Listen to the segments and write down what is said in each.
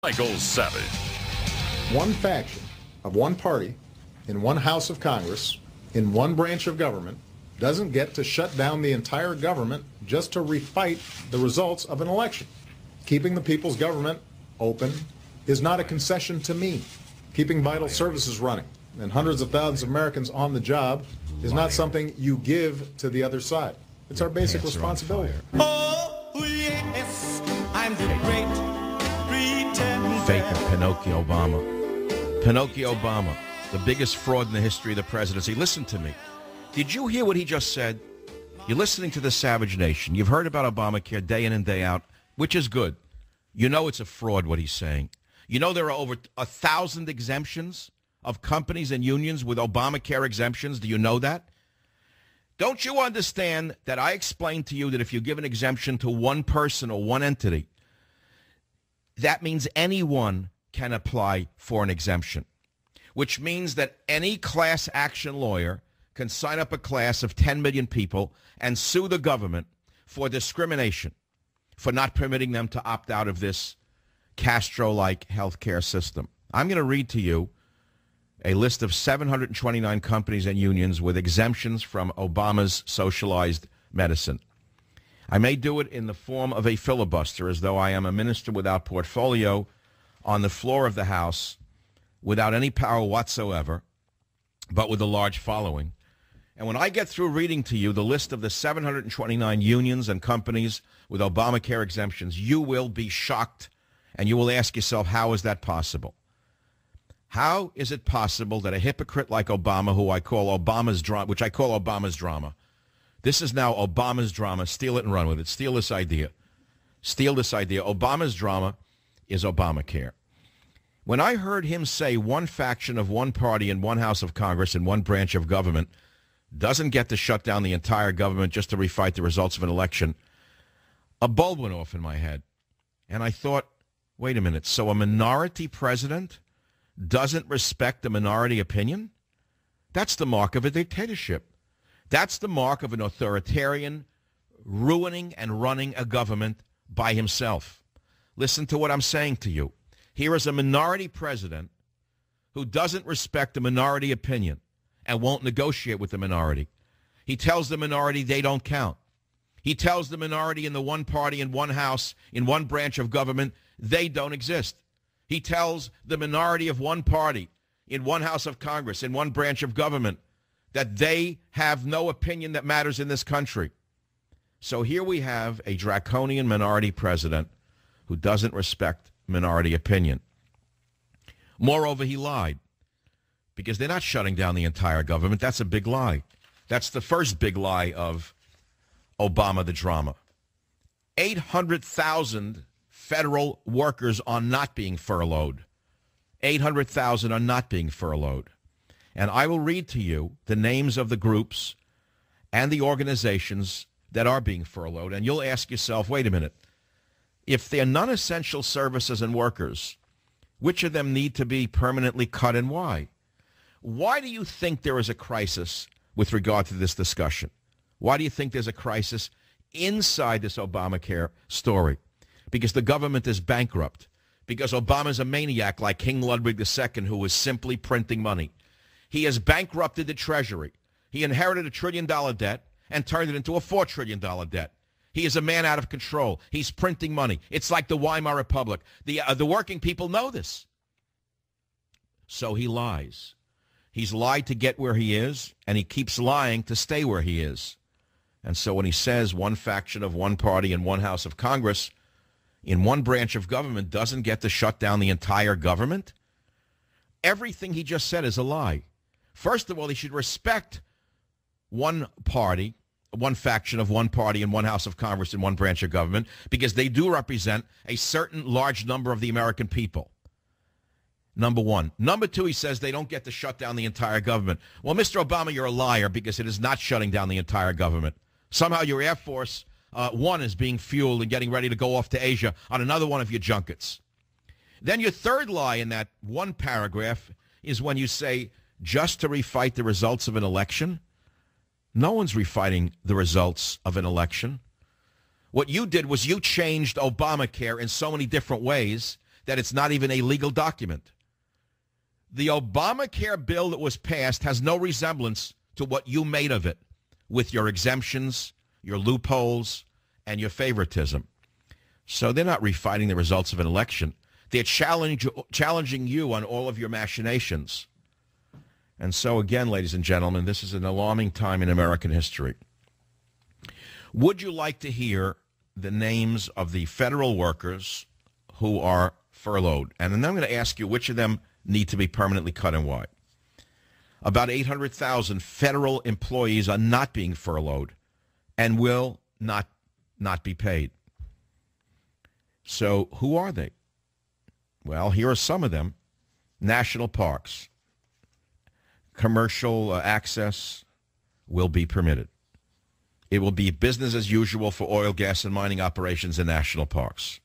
Michael Savage. One faction of one party in one house of Congress in one branch of government doesn't get to shut down the entire government just to refight the results of an election. Keeping the people's government open is not a concession to me. Keeping vital services running and hundreds of thousands of Americans on the job is not something you give to the other side. It's our basic responsibility. Oh, yes, I'm the great pretender. Fake Pinocchio Obama. Pinocchio Obama, the biggest fraud in the history of the presidency. Listen to me. Did you hear what he just said? You're listening to the Savage Nation. You've heard about Obamacare day in and day out, which is good. You know it's a fraud, what he's saying. You know there are over 1,000 exemptions of companies and unions with Obamacare exemptions. Do you know that? Don't you understand that I explained to you that if you give an exemption to one person or one entity, that means anyone can apply for an exemption, which means that any class action lawyer can sign up a class of 10 million people and sue the government for discrimination, for not permitting them to opt out of this Castro-like healthcare system. I'm going to read to you a list of 729 companies and unions with exemptions from Obama's socialized medicine. I may do it in the form of a filibuster, as though I am a minister without portfolio on the floor of the House, without any power whatsoever, but with a large following. And when I get through reading to you the list of the 729 unions and companies with Obamacare exemptions, you will be shocked, and you will ask yourself, how is that possible? How is it possible that a hypocrite like Obama, who I call Obama's drama, which I call Obama's drama, this is now Obama's drama, steal it and run with it, steal this idea. Steal this idea. Obama's drama is Obamacare. When I heard him say one faction of one party in one house of Congress in one branch of government doesn't get to shut down the entire government just to refight the results of an election, a bulb went off in my head. And I thought, wait a minute, so a minority president doesn't respect the minority opinion? That's the mark of a dictatorship. That's the mark of an authoritarian ruining and running a government by himself. Listen to what I'm saying to you. Here is a minority president who doesn't respect the minority opinion and won't negotiate with the minority. He tells the minority they don't count. He tells the minority in the one party, in one house, in one branch of government, they don't exist. He tells the minority of one party, in one house of Congress, in one branch of government, that they have no opinion that matters in this country. So here we have a draconian minority president who doesn't respect minority opinion. Moreover, he lied, because they're not shutting down the entire government. That's a big lie. That's the first big lie of Obama the drama. 800,000 federal workers are not being furloughed. 800,000 are not being furloughed. And I will read to you the names of the groups and the organizations that are being furloughed. And you'll ask yourself, wait a minute, if they're non-essential services and workers, which of them need to be permanently cut and why? Why do you think there is a crisis with regard to this discussion? Why do you think there's a crisis inside this Obamacare story? Because the government is bankrupt. Because Obama's a maniac like King Ludwig II, who was simply printing money. He has bankrupted the Treasury. He inherited $1 trillion debt and turned it into a $4 trillion debt. He is a man out of control. He's printing money. It's like the Weimar Republic. The working people know this. So he lies. He's lied to get where he is, and he keeps lying to stay where he is. And so when he says one faction of one party in one house of Congress in one branch of government doesn't get to shut down the entire government, everything he just said is a lie. First of all, he should respect one party, one faction of one party in one house of Congress in one branch of government, because they do represent a certain large number of the American people. Number one. Number two, he says they don't get to shut down the entire government. Well, Mr. Obama, you're a liar, because it is not shutting down the entire government. Somehow your Air Force One is being fueled and getting ready to go off to Asia on another one of your junkets. Then your third lie in that one paragraph is when you say, just to refight the results of an election. No one's refighting the results of an election. What you did was you changed Obamacare in so many different ways that it's not even a legal document. The Obamacare bill that was passed has no resemblance to what you made of it with your exemptions, your loopholes, and your favoritism. So they're not refining the results of an election. They're challenging you on all of your machinations. And so again, ladies and gentlemen, this is an alarming time in American history. Would you like to hear the names of the federal workers who are furloughed? And then I'm going to ask you which of them need to be permanently cut and why. About 800,000 federal employees are not being furloughed and will not be paid. So who are they? Well, here are some of them. National parks. Commercial access will be permitted. It will be business as usual for oil, gas, and mining operations in national parks.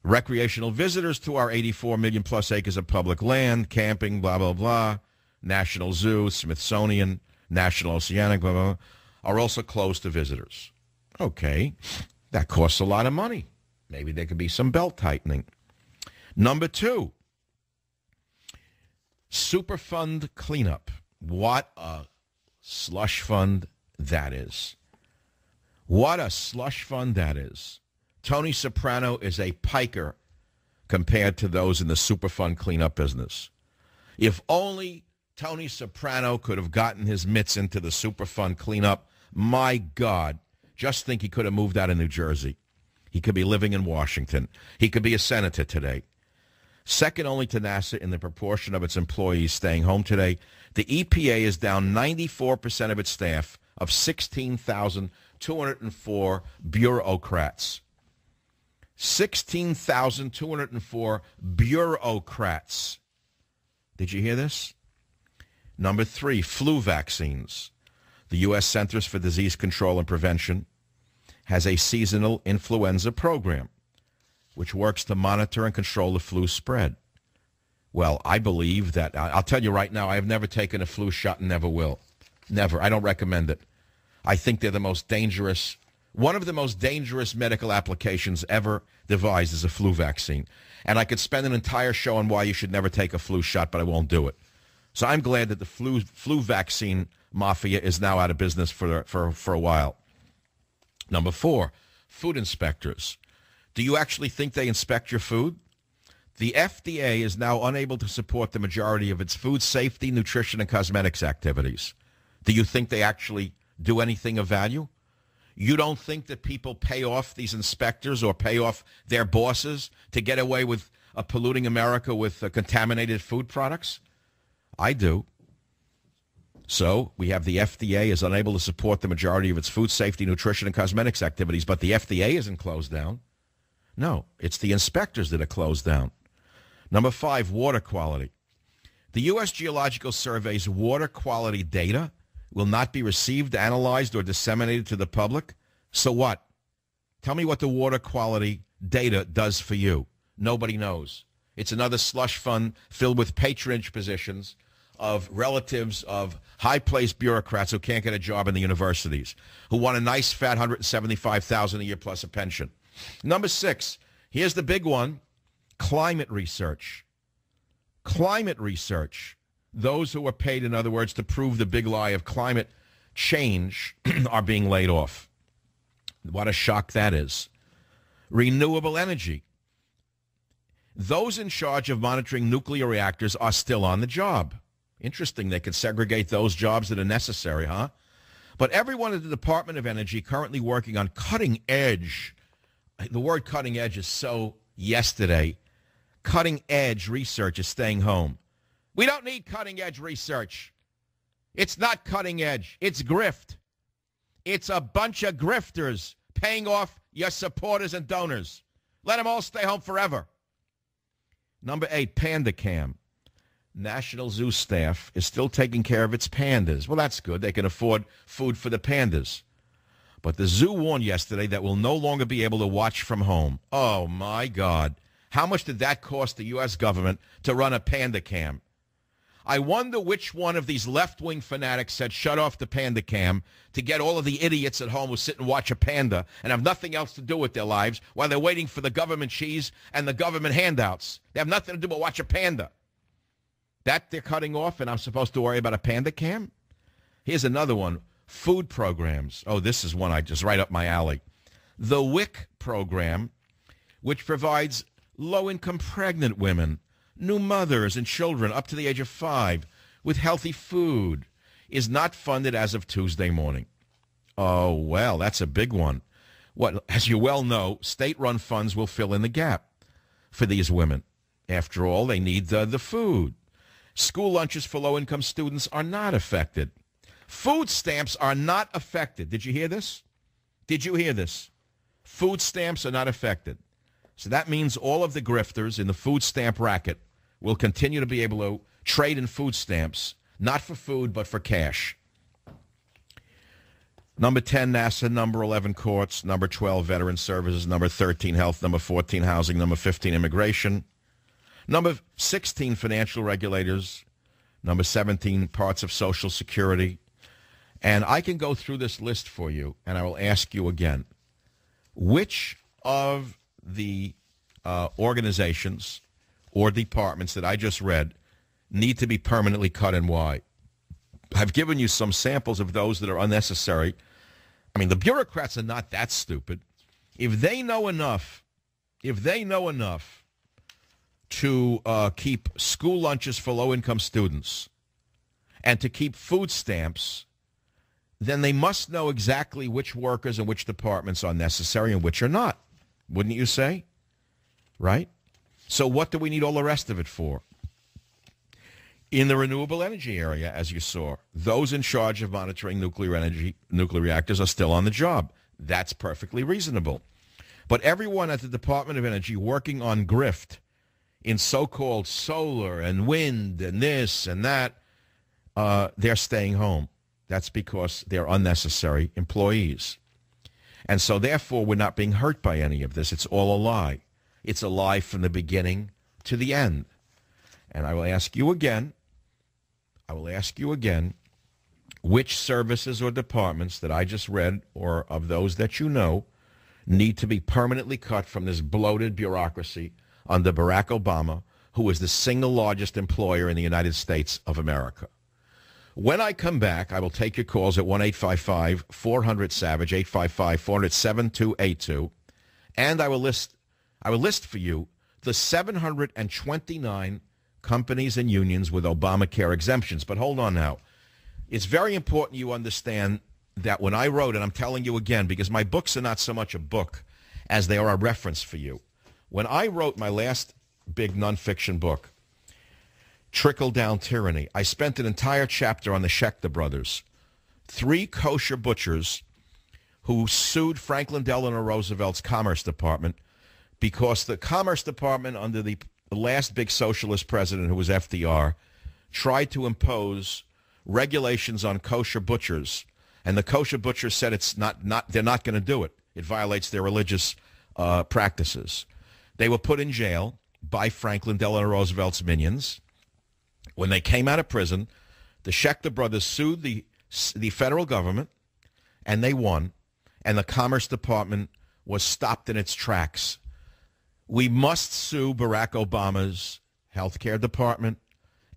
Recreational visitors to our 84 million plus acres of public land, camping, blah, blah, blah, National Zoo, Smithsonian, National Oceanic, blah, blah, blah, are also closed to visitors. Okay, that costs a lot of money. Maybe there could be some belt tightening. Number 2, Superfund cleanup. What a slush fund that is. What a slush fund that is. Tony Soprano is a piker compared to those in the Superfund cleanup business. If only Tony Soprano could have gotten his mitts into the Superfund cleanup, my God, just think he could have moved out of New Jersey. He could be living in Washington. He could be a senator today. Second only to NASA in the proportion of its employees staying home today, the EPA is down 94% of its staff of 16,204 bureaucrats. 16,204 bureaucrats. Did you hear this? Number 3, flu vaccines. The U.S. Centers for Disease Control and Prevention has a seasonal influenza program which works to monitor and control the flu spread. Well, I believe that, I'll tell you right now, I have never taken a flu shot and never will. Never. I don't recommend it. I think they're the most dangerous, one of the most dangerous medical applications ever devised is a flu vaccine. And I could spend an entire show on why you should never take a flu shot, but I won't do it. So I'm glad that the flu vaccine mafia is now out of business for a while. Number 4, food inspectors. Do you actually think they inspect your food? The FDA is now unable to support the majority of its food safety, nutrition, and cosmetics activities. Do you think they actually do anything of value? You don't think that people pay off these inspectors or pay off their bosses to get away with polluting America with contaminated food products? I do. So we have the FDA is unable to support the majority of its food safety, nutrition, and cosmetics activities, but the FDA isn't closed down. No, it's the inspectors that are closed down. Number 5, water quality. The U.S. Geological Survey's water quality data will not be received, analyzed, or disseminated to the public. So what? Tell me what the water quality data does for you. Nobody knows. It's another slush fund filled with patronage positions of relatives of high-placed bureaucrats who can't get a job in the universities, who want a nice fat $175,000 a year plus a pension. Number 6, here's the big one, climate research. Climate research. Those who are paid, in other words, to prove the big lie of climate change are being laid off. What a shock that is. Renewable energy. Those in charge of monitoring nuclear reactors are still on the job. Interesting, they could segregate those jobs that are necessary, huh? But everyone at the Department of Energy currently working on cutting edge. The word cutting edge is so yesterday. Cutting edge research is staying home. We don't need cutting edge research. It's not cutting edge. It's grift. It's a bunch of grifters paying off your supporters and donors. Let them all stay home forever. Number 8, Panda Cam. National Zoo staff is still taking care of its pandas. Well, that's good. They can afford food for the pandas. But the zoo warned yesterday that we'll no longer be able to watch from home. Oh, my God. How much did that cost the U.S. government to run a Panda Cam? I wonder which one of these left-wing fanatics said shut off the panda cam to get all of the idiots at home who sit and watch a panda and have nothing else to do with their lives while they're waiting for the government cheese and the government handouts. They have nothing to do but watch a panda. That they're cutting off, and I'm supposed to worry about a panda cam? Here's another one. Food programs. Oh, this is one I just right up my alley. The WIC program, which provides low-income pregnant women, new mothers and children up to the age of 5 with healthy food, is not funded as of Tuesday morning. Oh, well, that's a big one. What, as you well know, state-run funds will fill in the gap for these women. After all, they need the food. School lunches for low-income students are not affected. Food stamps are not affected. Did you hear this? Did you hear this? Food stamps are not affected. So that means all of the grifters in the food stamp racket will continue to be able to trade in food stamps, not for food, but for cash. Number 10, NASA. Number 11, courts. Number 12, veteran services. Number 13, health. Number 14, housing. Number 15, immigration. Number 16, financial regulators. Number 17, parts of Social Security. And I can go through this list for you, and I will ask you again, which of the organizations or departments that I just read need to be permanently cut and why? I've given you some samples of those that are unnecessary. I mean, the bureaucrats are not that stupid. If they know enough to keep school lunches for low-income students and to keep food stamps, then they must know exactly which workers and which departments are necessary and which are not. Wouldn't you say? Right? So what do we need all the rest of it for? In the renewable energy area, as you saw, those in charge of monitoring nuclear reactors are still on the job. That's perfectly reasonable. But everyone at the Department of Energy working on grift in so-called solar and wind and this and that, they're staying home. That's because they're unnecessary employees. And so, therefore, we're not being hurt by any of this. It's all a lie. It's a lie from the beginning to the end. And I will ask you again, which services or departments that I just read, or of those that you know, need to be permanently cut from this bloated bureaucracy under Barack Obama, who is the single largest employer in the United States of America. When I come back, I will take your calls at 1-855-400-SAVAGE, 855-400-7282, and I will list for you the 729 companies and unions with Obamacare exemptions. But hold on now. It's very important you understand that when I wrote, and I'm telling you again, because my books are not so much a book as they are a reference for you. When I wrote my last big nonfiction book, Trickle-Down Tyranny, I spent an entire chapter on the Schechter brothers, 3 kosher butchers who sued Franklin Delano Roosevelt's Commerce Department because the Commerce Department under the last big socialist president, who was FDR, tried to impose regulations on kosher butchers, and the kosher butchers said they're not going to do it. It violates their religious practices. They were put in jail by Franklin Delano Roosevelt's minions. When they came out of prison, the Schechter brothers sued the federal government, and they won, and the Commerce Department was stopped in its tracks. We must sue Barack Obama's health care department.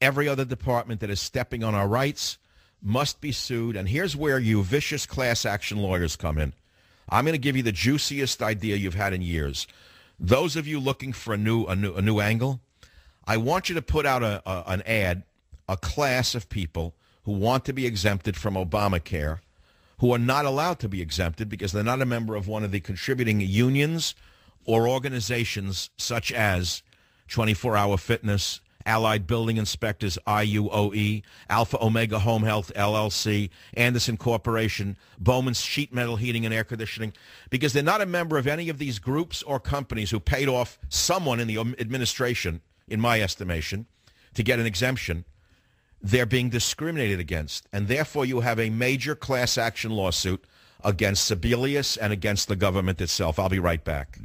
Every other department that is stepping on our rights must be sued, and here's where you vicious class action lawyers come in. I'm going to give you the juiciest idea you've had in years. Those of you looking for a new angle, I want you to put out an ad, a class of people who want to be exempted from Obamacare, who are not allowed to be exempted because they're not a member of one of the contributing unions or organizations such as 24-Hour Fitness, Allied Building Inspectors, IUOE, Alpha Omega Home Health, LLC, Anderson Corporation, Bowman's Sheet Metal Heating and Air Conditioning, because they're not a member of any of these groups or companies who paid off someone in the administration, in my estimation, to get an exemption. They're being discriminated against, and therefore you have a major class action lawsuit against Sebelius and against the government itself. I'll be right back.